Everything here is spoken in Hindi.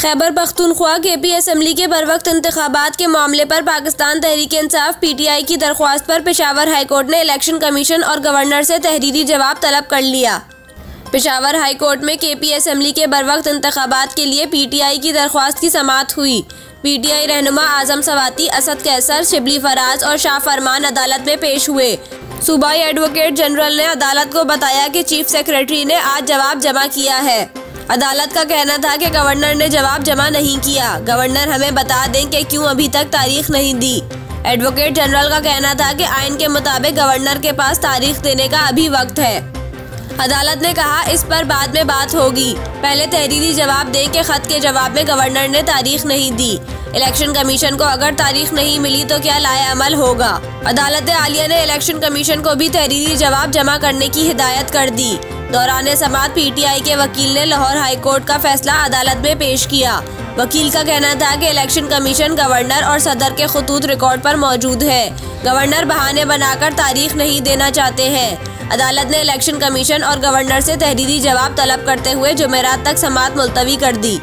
खैबर पख्तूनख्वा केपी असम्बली के बरवक्त इंतखाबात के मामले पर पाकिस्तान तहरीक-ए-इंसाफ पीटीआई की दरख्वास्त पर पेशावर हाईकोर्ट ने इलेक्शन कमीशन और गवर्नर से तहरीरी जवाब तलब कर लिया। पेशावर हाईकोर्ट में केपी असम्बली के बरवक्त इंतखाबात के लिए पीटीआई की दरख्वास्त की समाअत हुई। पीटीआई रहनुमा आजम सवाती, असद कैसर, शिबली फराज और शाह फरमान अदालत में पेश हुए। सूबाई एडवोकेट जनरल ने अदालत को बताया कि चीफ सेक्रेटरी ने आज जवाब जमा किया है। अदालत का कहना था कि गवर्नर ने जवाब जमा नहीं किया। गवर्नर हमें बता दें कि क्यों अभी तक तारीख नहीं दी। एडवोकेट जनरल का कहना था कि आइन के मुताबिक गवर्नर के पास तारीख देने का अभी वक्त है। अदालत ने कहा इस पर बाद में बात होगी, पहले तहरीरी जवाब दें कि खत के जवाब में गवर्नर ने तारीख नहीं दी। इलेक्शन कमीशन को अगर तारीख नहीं मिली तो क्या लाए अमल होगा। अदालत आलिया ने इलेक्शन कमीशन को भी तहरीरी जवाब जमा करने की हिदायत कर दी। दौरान समाअत पीटीआई के वकील ने लाहौर हाई कोर्ट का फैसला अदालत में पेश किया। वकील का कहना था कि इलेक्शन कमीशन गवर्नर और सदर के खतूत रिकॉर्ड पर मौजूद है। गवर्नर बहाने बनाकर तारीख नहीं देना चाहते हैं। अदालत ने इलेक्शन कमीशन और गवर्नर से तहरीरी जवाब तलब करते हुए जुमेरात तक समाअत मुलतवी कर दी।